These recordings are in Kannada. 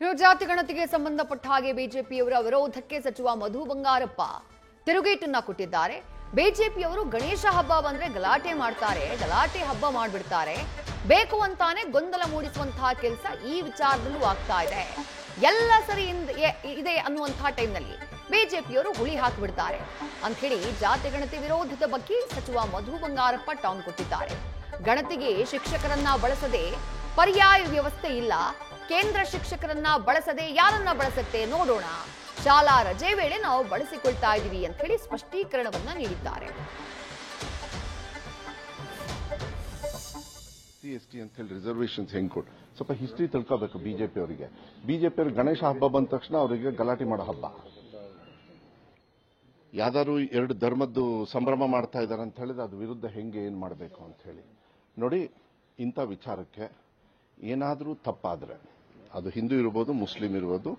ಜಾತಿ ಗಣತಿಗೆ ಸಂಬಂಧಪಟ್ಟ ಹಾಗೆ ಬಿಜೆಪಿಯವರ ವಿರೋಧಕ್ಕೆ ಸಚಿವ ಮಧು ಬಂಗಾರಪ್ಪ ತಿರುಗೇಟನ್ನ ಕೊಟ್ಟಿದ್ದಾರೆ. ಬಿಜೆಪಿಯವರು ಗಣೇಶ ಹಬ್ಬ ಬಂದ್ರೆ ಗಲಾಟೆ ಮಾಡ್ತಾರೆ, ಗಲಾಟೆ ಹಬ್ಬ ಮಾಡ್ಬಿಡ್ತಾರೆ, ಬೇಕು ಅಂತಾನೆ ಗೊಂದಲ ಮೂಡಿಸುವಂತಹ ಕೆಲಸ ಈ ವಿಚಾರದಲ್ಲೂ ಆಗ್ತಾ ಇದೆ. ಎಲ್ಲ ಸರಿ ಇದೆ ಅನ್ನುವಂತಹ ಟೈಮ್ನಲ್ಲಿ ಬಿಜೆಪಿಯವರು ಹುಳಿ ಹಾಕಿಬಿಡ್ತಾರೆ ಅಂತ ಹೇಳಿ ಜಾತಿ ಗಣತಿ ವಿರೋಧದ ಬಗ್ಗೆ ಸಚಿವ ಮಧು ಬಂಗಾರಪ್ಪ ಟಾಂಗ್ ಕೊಟ್ಟಿದ್ದಾರೆ. ಗಣತಿಗೆ ಶಿಕ್ಷಕರನ್ನ ಬಳಸದೆ ಪರ್ಯಾಯ ವ್ಯವಸ್ಥೆ ಇಲ್ಲ, ಕೇಂದ್ರ ಶಿಕ್ಷಕರನ್ನ ಬಳಸದೆ ಯಾರನ್ನ ಬಳಸುತ್ತೆ ನೋಡೋಣ, ಶಾಲಾ ರಜೆ ವೇಳೆ ನಾವು ಬಳಸಿಕೊಳ್ತಾ ಇದೀವಿ ಅಂತ ಹೇಳಿ ಸ್ಪಷ್ಟೀಕರಣವನ್ನ ನೀಡಿದ್ದಾರೆ. ST ಅಂತ ಹೇಳಿ ರಿಸರ್ವೇಷನ್ಸ್ ಹೆಂಗ್ ಕೊಡ್ ಸ್ವಲ್ಪ ಹಿಸ್ಟ್ರಿ ತಿಳ್ಕೋಬೇಕು. ಬಿಜೆಪಿಯವರು ಗಣೇಶ ಹಬ್ಬ ಬಂದ ತಕ್ಷಣ ಅವರಿಗೆ ಗಲಾಟೆ ಮಾಡೋ ಹಬ್ಬ. ಯಾವ್ದಾದ್ರು ಎರಡು ಧರ್ಮದ್ದು ಸಂಭ್ರಮ ಮಾಡ್ತಾ ಇದ್ದಾರೆ ಅಂತ ಹೇಳಿದ್ರೆ ಅದು ವಿರುದ್ಧ ಹೆಂಗೆ ಏನ್ ಮಾಡಬೇಕು ಅಂತ ಹೇಳಿ ನೋಡಿ. ಇಂಥ ವಿಚಾರಕ್ಕೆ ಏನಾದರೂ ತಪ್ಪಾದ್ರೆ ಅದು ಹಿಂದೂ ಇರ್ಬೋದು, ಮುಸ್ಲಿಂ ಇರ್ಬೋದು,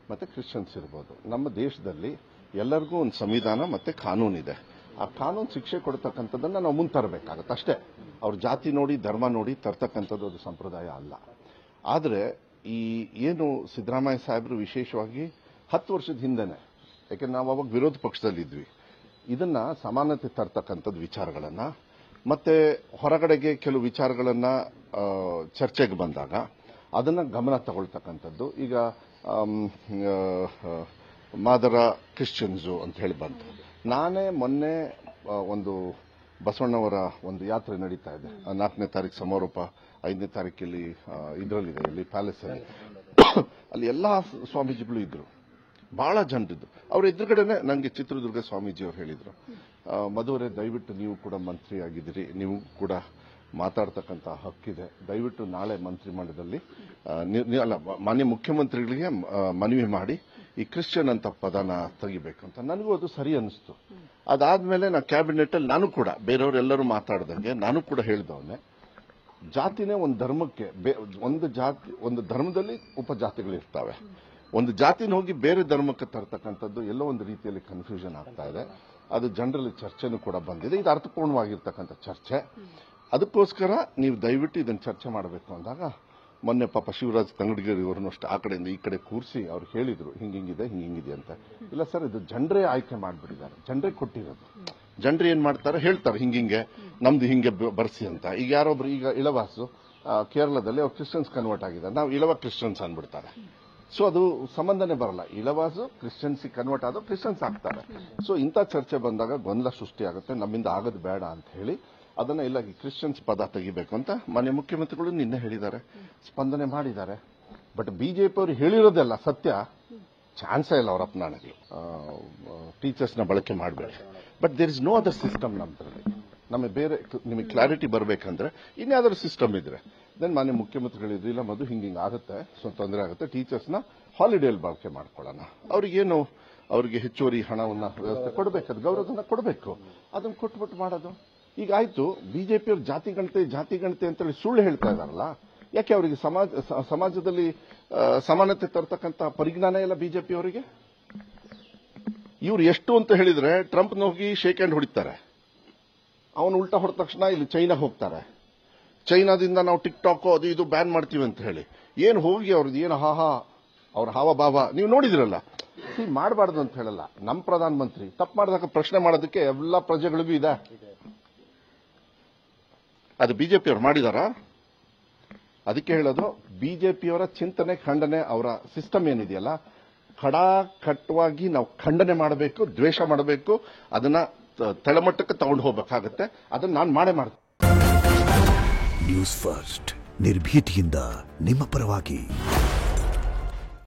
ಮತ್ತೆ ಕ್ರಿಶ್ಚಿಯನ್ಸ್ ಇರ್ಬೋದು, ನಮ್ಮ ದೇಶದಲ್ಲಿ ಎಲ್ಲರಿಗೂ ಒಂದು ಸಂವಿಧಾನ ಮತ್ತೆ ಕಾನೂನಿದೆ. ಆ ಕಾನೂನು ಶಿಕ್ಷೆ ಕೊಡ್ತಕ್ಕಂಥದ್ದನ್ನ ನಾವು ಮುಂದೆ ತರಬೇಕಾಗತ್ತೆ ಅಷ್ಟೇ. ಅವ್ರ ಜಾತಿ ನೋಡಿ ಧರ್ಮ ನೋಡಿ ತರ್ತಕ್ಕಂಥದ್ದು ಅದು ಸಂಪ್ರದಾಯ ಅಲ್ಲ. ಆದರೆ ಈ ಏನು ಸಿದ್ದರಾಮಯ್ಯ ಸಾಹೇಬರು ವಿಶೇಷವಾಗಿ 10 ವರ್ಷದ ಹಿಂದೆನೆ, ಯಾಕೆಂದ್ರೆ ನಾವು ಅವಾಗ ವಿರೋಧ ಪಕ್ಷದಲ್ಲಿದ್ವಿ, ಇದನ್ನ ಸಮಾನತೆ ತರ್ತಕ್ಕಂಥದ್ದು ವಿಚಾರಗಳನ್ನ ಮತ್ತೆ ಹೊರಗಡೆಗೆ ಕೆಲವು ವಿಚಾರಗಳನ್ನ ಚರ್ಚೆಗೆ ಬಂದಾಗ ಅದನ್ನ ಗಮನ ತಗೊಳ್ತಕ್ಕಂಥದ್ದು. ಈಗ ಮಾದರ ಕ್ರಿಶ್ಚಿಯನ್ಸು ಅಂತ ಹೇಳಿ ಬಂತು. ನಾನೇ ಮೊನ್ನೆ ಒಂದು ಬಸವಣ್ಣವರ ಒಂದು ಯಾತ್ರೆ ನಡೀತಾ ಇದೆ, 4ನೇ ತಾರೀಕು ಸಮಾರೋಪ, 5ನೇ ತಾರೀಕಲ್ಲಿ ಇದರಲ್ಲಿದೆ, ಇಲ್ಲಿ ಪ್ಯಾಲೇಸ್ ಅಲ್ಲಿ. ಅಲ್ಲಿ ಎಲ್ಲಾ ಸ್ವಾಮೀಜಿಗಳು ಇದ್ರು, ಬಹಳ ಜನರಿದ್ರು. ಅವ್ರ ಎದುರುಗಡೆನೆ ನನಗೆ ಚಿತ್ರದುರ್ಗ ಸ್ವಾಮೀಜಿ ಅವರು ಹೇಳಿದ್ರು, ಮಧುವರೇ ದಯವಿಟ್ಟು ನೀವು ಕೂಡ ಮಂತ್ರಿ ಆಗಿದ್ದೀರಿ, ನೀವು ಕೂಡ ಮಾತಾಡ್ತಕ್ಕಂಥ ಹಕ್ಕಿದೆ, ದಯವಿಟ್ಟು ನಾಳೆ ಮಂತ್ರಿಮಂಡಲದಲ್ಲಿ ಅಲ್ಲ ಮಾನ್ಯ ಮುಖ್ಯಮಂತ್ರಿಗಳಿಗೆ ಮನವಿ ಮಾಡಿ ಈ ಕ್ರಿಶ್ಚಿಯನ್ ಅಂತ ಪದನ ತೆಗಿಬೇಕು ಅಂತ. ನನಗೂ ಅದು ಸರಿ ಅನಿಸ್ತು. ಅದಾದ್ಮೇಲೆ ನಾ ಕ್ಯಾಬಿನೆಟ್ ಅಲ್ಲಿ ನಾನು ಕೂಡ ಬೇರೆಯವರೆಲ್ಲರೂ ಮಾತಾಡ್ದಂಗೆ ನಾನು ಕೂಡ ಹೇಳಿದವನ್ನೇ, ಜಾತಿನೇ ಒಂದು ಧರ್ಮಕ್ಕೆ ಒಂದು ಧರ್ಮದಲ್ಲಿ ಉಪಜಾತಿಗಳಿರ್ತಾವೆ. ಒಂದು ಜಾತಿನ ಹೋಗಿ ಬೇರೆ ಧರ್ಮಕ್ಕೆ ತರ್ತಕ್ಕಂಥದ್ದು ಎಲ್ಲೋ ಒಂದು ರೀತಿಯಲ್ಲಿ ಕನ್ಫ್ಯೂಷನ್ ಆಗ್ತಾ ಇದೆ. ಅದು ಜನರಲ್ಲಿ ಚರ್ಚೆನೂ ಕೂಡ ಬಂದಿದೆ. ಇದು ಅರ್ಥಪೂರ್ಣವಾಗಿರ್ತಕ್ಕಂಥ ಚರ್ಚೆ. ಅದಕ್ಕೋಸ್ಕರ ನೀವು ದಯವಿಟ್ಟು ಇದನ್ನು ಚರ್ಚೆ ಮಾಡಬೇಕು ಅಂದಾಗ ಮೊನ್ನೆ ಪಾಪ ಶಿವರಾಜ್ ತಂಗಡಗಿರಿ ಇವರನ್ನು ಅಷ್ಟು ಆ ಕಡೆಯಿಂದ ಈ ಕಡೆ ಕೂರಿಸಿ ಅವ್ರು ಹೇಳಿದ್ರು ಹಿಂಗಿದೆ ಅಂತ. ಇಲ್ಲ ಸರ್, ಇದು ಜನರೇ ಆಯ್ಕೆ ಮಾಡಿಬಿಟ್ಟಿದ್ದಾರೆ, ಜನರೇ ಕೊಟ್ಟಿರೋದು. ಜನರೇ ಏನ್ ಮಾಡ್ತಾರೆ ಹೇಳ್ತಾರೆ ಹಿಂಗೆ ನಮ್ದು ಹಿಂಗೆ ಬರ್ಸಿ ಅಂತ. ಈಗ ಯಾರೊಬ್ರು ಈಗ ಇಳವಾಸು ಕೇರಳದಲ್ಲಿ ಅವ್ರು ಕ್ರಿಶ್ಚಿಯನ್ಸ್ ಕನ್ವರ್ಟ್ ಆಗಿದ್ದಾರೆ, ನಾವು ಇಳವ ಕ್ರಿಶ್ಚಿಯನ್ಸ್ ಅಂದ್ಬಿಡ್ತಾರೆ. ಸೊ ಅದು ಸಂಬಂಧನೇ ಬರಲ್ಲ. ಇಳವಾಸು ಕ್ರಿಶ್ಚಿಯನ್ಸ್ ಕನ್ವರ್ಟ್ ಆದೋ ಕ್ರಿಶ್ಚಿಯನ್ಸ್ ಆಗ್ತಾರೆ. ಸೊ ಇಂಥ ಚರ್ಚೆ ಬಂದಾಗ ಗೊಂದಲ ಸೃಷ್ಟಿ ಆಗುತ್ತೆ, ನಮ್ಮಿಂದ ಆಗೋದು ಬೇಡ ಅಂತ ಹೇಳಿ ಅದನ್ನ ಇಲ್ಲ ಕ್ರಿಶ್ಚಿಯನ್ಸ್ ಪದ ತೆಗಿಬೇಕು ಅಂತ ಮಾನ್ಯ ಮುಖ್ಯಮಂತ್ರಿಗಳು ನಿನ್ನೆ ಹೇಳಿದ್ದಾರೆ, ಸ್ಪಂದನೆ ಮಾಡಿದ್ದಾರೆ. ಬಟ್ ಬಿಜೆಪಿ ಅವರು ಹೇಳಿರೋದೆಲ್ಲ ಸತ್ಯ, ಚಾನ್ಸೇ ಇಲ್ಲ ಅವರ ಅಪನಾಣೆಗಳು. ಟೀಚರ್ಸ್ನ ಬಳಕೆ ಮಾಡಬೇಡಿ. But there is no other system ನಮ್ದ್ರಲ್ಲಿ. ನಮಗೆ ಬೇರೆ ನಿಮಗೆ ಕ್ಲಾರಿಟಿ ಬರಬೇಕಂದ್ರೆ ಇನ್ಯಾವುದಾದ್ರು ಸಿಸ್ಟಮ್ ಇದ್ರೆ ದೆನ್ ಮಾನ್ಯ ಮುಖ್ಯಮಂತ್ರಿಗಳಿದ್ರು, ಇಲ್ಲ ಮಧು ಹಿಂಗೆ ಆಗುತ್ತೆ, ಸ್ವಲ್ಪ ತೊಂದರೆ ಆಗುತ್ತೆ, ಟೀಚರ್ಸ್ನ ಹಾಲಿಡೇಲಿ ಬಳಕೆ ಮಾಡ್ಕೊಳ್ಳೋಣ, ಅವ್ರಿಗೇನು ಅವ್ರಿಗೆ ಹೆಚ್ಚುವರಿ ಹಣವನ್ನ ವ್ಯವಸ್ಥೆ ಕೊಡಬೇಕು, ಅದು ಗೌರವಧನ ಕೊಡಬೇಕು, ಅದನ್ನ ಕೊಟ್ಬಿಟ್ಟು ಮಾಡೋದು. ಈಗ ಆಯ್ತು, ಬಿಜೆಪಿಯವರು ಜಾತಿ ಗಣತೆ ಅಂತೇಳಿ ಸುಳ್ಳು ಹೇಳ್ತಾ ಇದಾರಲ್ಲ, ಯಾಕೆ ಅವರಿಗೆ ಸಮಾಜದಲ್ಲಿ ಸಮಾನತೆ ತರ್ತಕ್ಕಂಥ ಪರಿಜ್ಞಾನ ಇಲ್ಲ ಬಿಜೆಪಿಯವರಿಗೆ? ಇವ್ರು ಎಷ್ಟು ಅಂತ ಹೇಳಿದ್ರೆ ಟ್ರಂಪ್ನ ಹೋಗಿ ಶೇಕ್ ಹ್ಯಾಂಡ್ ಹೊಡಿತಾರೆ, ಅವನು ಉಲ್ಟಾ ಹೊಡೆದ ತಕ್ಷಣ ಇಲ್ಲಿ ಚೈನಾ ಹೋಗ್ತಾರೆ, ಚೈನಾದಿಂದ ನಾವು ಟಿಕ್ ಟಾಕ್ ಅದು ಇದು ಬ್ಯಾನ್ ಮಾಡ್ತೀವಿ ಅಂತ ಹೇಳಿ ಏನು ಹೋಗಿ ಅವ್ರದ್ದು ಏನು ಅವ್ರ ಹಾವಭಾವ ನೀವು ನೋಡಿದಿರಲ್ಲ. ಮಾಡಬಾರ್ದು ಅಂತ ಹೇಳಲ್ಲ. ನಮ್ಮ ಪ್ರಧಾನ ಮಂತ್ರಿ ತಪ್ಪು ಮಾಡಿದಾಗ ಪ್ರಶ್ನೆ ಮಾಡೋದಕ್ಕೆ ಎಲ್ಲ ಪ್ರಜೆಗಳಿಗೂ ಇದೆ. ಅದು ಬಿಜೆಪಿಯವರು ಮಾಡಿದಾರ? ಅದಕ್ಕೆ ಹೇಳೋದು, ಬಿಜೆಪಿಯವರ ಚಿಂತನೆ ಖಂಡನೆ, ಅವರ ಸಿಸ್ಟಮ್ ಏನಿದೆಯಲ್ಲ ಕಟ್ಟುವಾಗಿ ನಾವು ಖಂಡನೆ ಮಾಡಬೇಕು, ದ್ವೇಷ ಮಾಡಬೇಕು, ಅದನ್ನ ತಳಮಟ್ಟಕ್ಕೆ ತಗೊಂಡು ಹೋಗಬೇಕಾಗತ್ತೆ. ಅದನ್ನ ನಾನು ಮಾಡ್ತೀನಿ. ನ್ಯೂಸ್ ಫಸ್ಟ್ ನಿರ್ಭೀತಿಯಿಂದ ನಿಮ್ಮ ಪರವಾಗಿ.